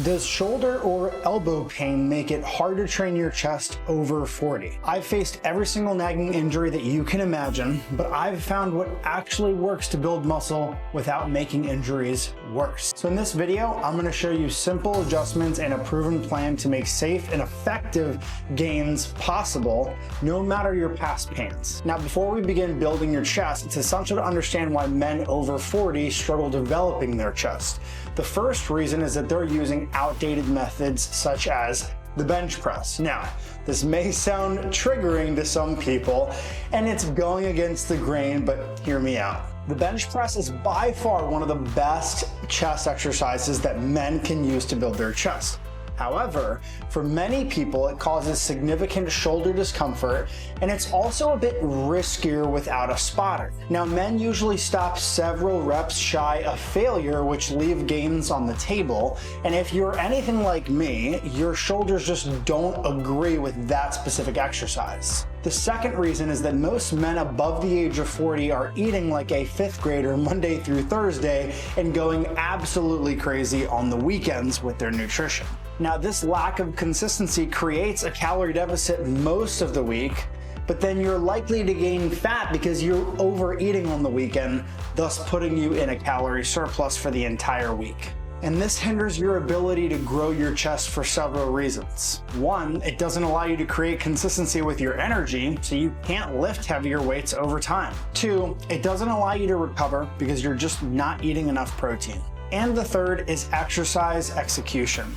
Does shoulder or elbow pain make it hard to train your chest over 40? I've faced every single nagging injury that you can imagine, but I've found what actually works to build muscle without making injuries worse. So in this video, I'm going to show you simple adjustments and a proven plan to make safe and effective gains possible, no matter your past pains. Now, before we begin building your chest, it's essential to understand why men over 40 struggle developing their chest. The first reason is that they're using outdated methods such as the bench press. Now, this may sound triggering to some people, and it's going against the grain, but hear me out. The bench press is by far one of the best chest exercises that men can use to build their chest. However, for many people, it causes significant shoulder discomfort, and it's also a bit riskier without a spotter. Now, men usually stop several reps shy of failure, which leave gains on the table, and if you're anything like me, your shoulders just don't agree with that specific exercise. The second reason is that most men above the age of 40 are eating like a fifth grader Monday through Thursday and going absolutely crazy on the weekends with their nutrition. Now, this lack of consistency creates a calorie deficit most of the week, but then you're likely to gain fat because you're overeating on the weekend, thus putting you in a calorie surplus for the entire week. And this hinders your ability to grow your chest for several reasons. One, it doesn't allow you to create consistency with your energy, so you can't lift heavier weights over time. Two, it doesn't allow you to recover because you're just not eating enough protein. And the third is exercise execution.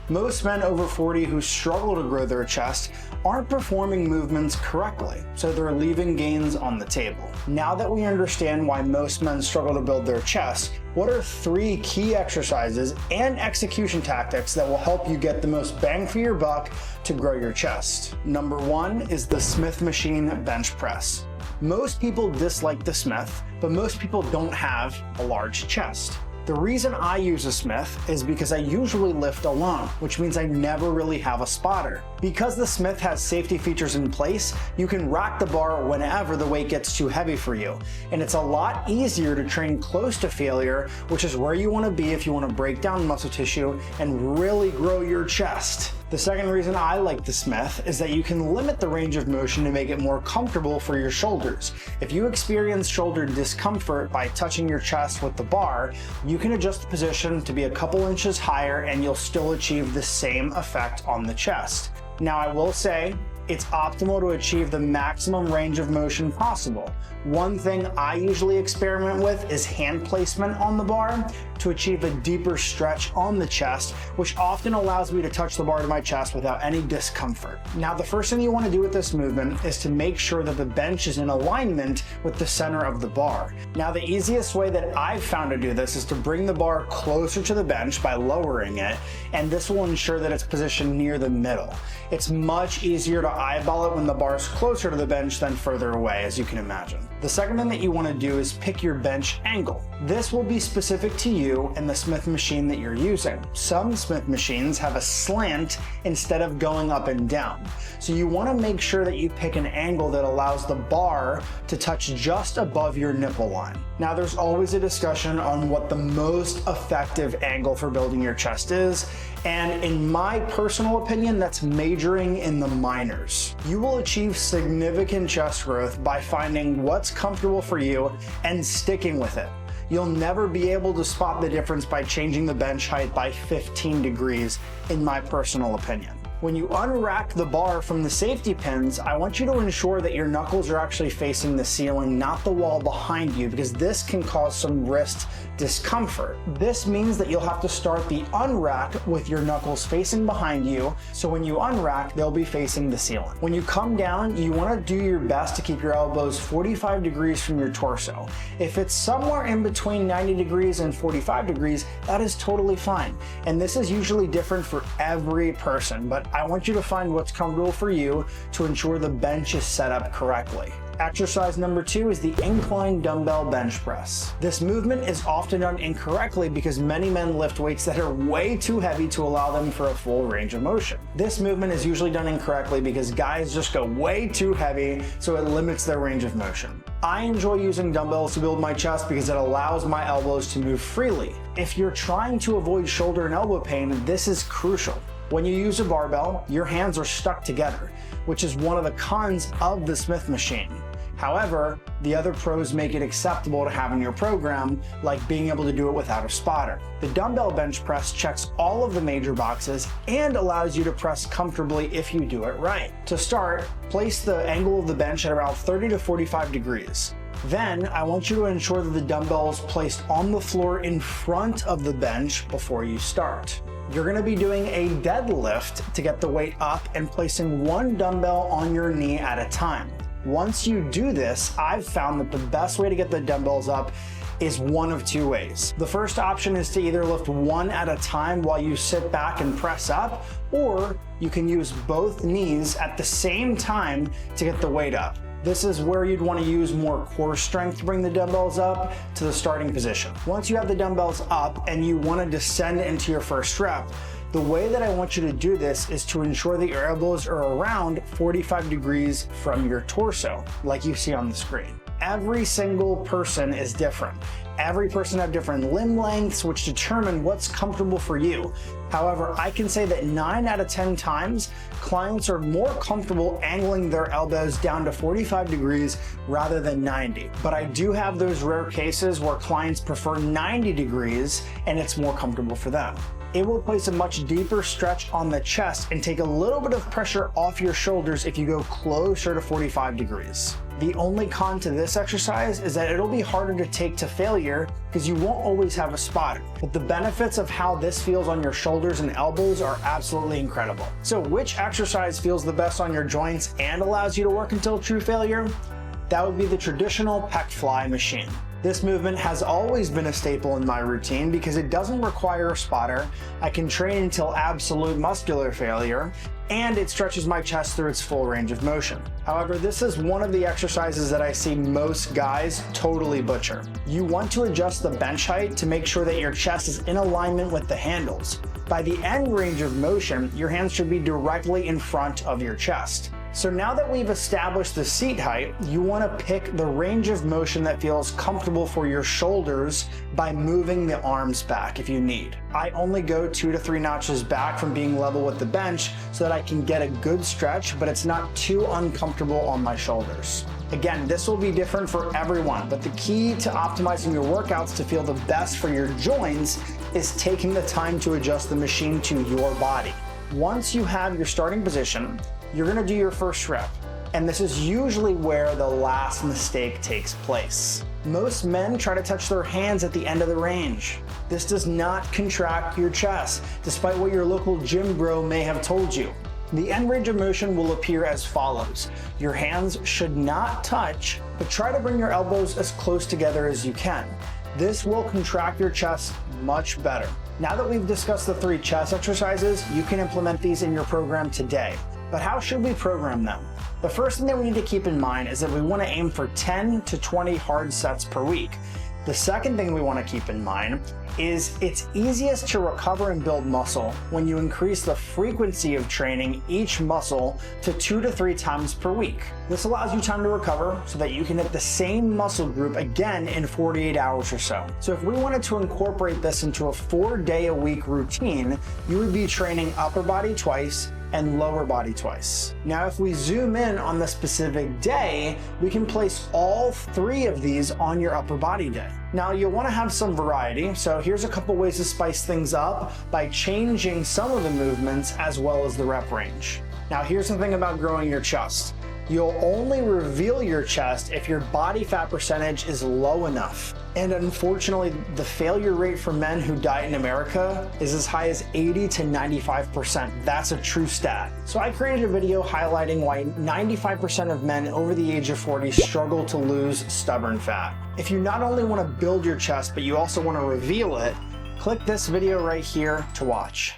Most men over 40 who struggle to grow their chest aren't performing movements correctly, so they're leaving gains on the table. Now that we understand why most men struggle to build their chest, what are 3 key exercises and execution tactics that will help you get the most bang for your buck to grow your chest? Number 1 is the Smith machine bench press. Most people dislike the Smith, but most people don't have a large chest. The reason I use a Smith is because I usually lift alone, which means I never really have a spotter. Because the Smith has safety features in place, you can rack the bar whenever the weight gets too heavy for you. And it's a lot easier to train close to failure, which is where you want to be if you want to break down muscle tissue and really grow your chest. The second reason I like the Smith is that you can limit the range of motion to make it more comfortable for your shoulders. If you experience shoulder discomfort by touching your chest with the bar, you can adjust the position to be a couple inches higher and you'll still achieve the same effect on the chest. Now, I will say, it's optimal to achieve the maximum range of motion possible. One thing I usually experiment with is hand placement on the bar to achieve a deeper stretch on the chest, which often allows me to touch the bar to my chest without any discomfort. Now, the first thing you want to do with this movement is to make sure that the bench is in alignment with the center of the bar. Now, the easiest way that I've found to do this is to bring the bar closer to the bench by lowering it, and this will ensure that it's positioned near the middle. It's much easier to eyeball it when the bar is closer to the bench than further away, as you can imagine. The second thing that you want to do is pick your bench angle. This will be specific to you and the Smith machine that you're using. Some Smith machines have a slant instead of going up and down. So you want to make sure that you pick an angle that allows the bar to touch just above your nipple line. Now, there's always a discussion on what the most effective angle for building your chest is, and in my personal opinion, that's majoring in the minors. You will achieve significant chest growth by finding what's comfortable for you and sticking with it. You'll never be able to spot the difference by changing the bench height by 15 degrees, in my personal opinion. When you unrack the bar from the safety pins, I want you to ensure that your knuckles are actually facing the ceiling, not the wall behind you, because this can cause some wrist discomfort. This means that you'll have to start the unrack with your knuckles facing behind you, so when you unrack, they'll be facing the ceiling. When you come down, you want to do your best to keep your elbows 45 degrees from your torso. If it's somewhere in between 90 degrees and 45 degrees, that is totally fine. And this is usually different for every person, but I want you to find what's comfortable for you to ensure the bench is set up correctly. Exercise number 2 is the Incline Dumbbell Bench Press. This movement is often done incorrectly because many men lift weights that are way too heavy to allow them for a full range of motion. This movement is usually done incorrectly because guys just go way too heavy, so it limits their range of motion. I enjoy using dumbbells to build my chest because it allows my elbows to move freely. If you're trying to avoid shoulder and elbow pain, this is crucial. When you use a barbell, your hands are stuck together, which is one of the cons of the Smith machine. However, the other pros make it acceptable to have in your program, like being able to do it without a spotter. The dumbbell bench press checks all of the major boxes and allows you to press comfortably if you do it right. To start, place the angle of the bench at around 30 to 45 degrees. Then, I want you to ensure that the dumbbell is placed on the floor in front of the bench before you start. You're going to be doing a deadlift to get the weight up and placing one dumbbell on your knee at a time. Once you do this, I've found that the best way to get the dumbbells up is one of two ways. The first option is to either lift one at a time while you sit back and press up, or you can use both knees at the same time to get the weight up. This is where you'd want to use more core strength to bring the dumbbells up to the starting position. Once you have the dumbbells up and you want to descend into your first rep, the way that I want you to do this is to ensure that your elbows are around 45 degrees from your torso, like you see on the screen. Every single person is different. Every person has different limb lengths, which determine what's comfortable for you. However, I can say that 9 out of 10 times, clients are more comfortable angling their elbows down to 45 degrees rather than 90. But I do have those rare cases where clients prefer 90 degrees and it's more comfortable for them. It will place a much deeper stretch on the chest and take a little bit of pressure off your shoulders if you go closer to 45 degrees. The only con to this exercise is that it'll be harder to take to failure because you won't always have a spotter. But the benefits of how this feels on your shoulders and elbows are absolutely incredible. So which exercise feels the best on your joints and allows you to work until true failure? That would be the traditional pec fly machine. This movement has always been a staple in my routine because it doesn't require a spotter, I can train until absolute muscular failure, and it stretches my chest through its full range of motion. However, this is one of the exercises that I see most guys totally butcher. You want to adjust the bench height to make sure that your chest is in alignment with the handles. By the end range of motion, your hands should be directly in front of your chest. So now that we've established the seat height, you want to pick the range of motion that feels comfortable for your shoulders by moving the arms back if you need. I only go 2 to 3 notches back from being level with the bench so that I can get a good stretch, but it's not too uncomfortable on my shoulders. Again, this will be different for everyone, but the key to optimizing your workouts to feel the best for your joints is taking the time to adjust the machine to your body. Once you have your starting position, you're going to do your first rep, and this is usually where the last mistake takes place. Most men try to touch their hands at the end of the range. This does not contract your chest, despite what your local gym bro may have told you. The end range of motion will appear as follows. Your hands should not touch, but try to bring your elbows as close together as you can. This will contract your chest much better. Now that we've discussed the 3 chest exercises, you can implement these in your program today. But how should we program them? The first thing that we need to keep in mind is that we want to aim for 10 to 20 hard sets per week. The second thing we want to keep in mind is it's easiest to recover and build muscle when you increase the frequency of training each muscle to 2 to 3 times per week. This allows you time to recover so that you can hit the same muscle group again in 48 hours or so. So if we wanted to incorporate this into a 4-day-a-week routine, you would be training upper body twice and lower body twice. Now, if we zoom in on the specific day, we can place all 3 of these on your upper body day. Now, you'll want to have some variety, so here's a couple ways to spice things up by changing some of the movements as well as the rep range. Now, here's the thing about growing your chest. You'll only reveal your chest if your body fat percentage is low enough. And unfortunately, the failure rate for men who diet in America is as high as 80 to 95%. That's a true stat. So I created a video highlighting why 95% of men over the age of 40 struggle to lose stubborn fat. If you not only want to build your chest, but you also want to reveal it, click this video right here to watch.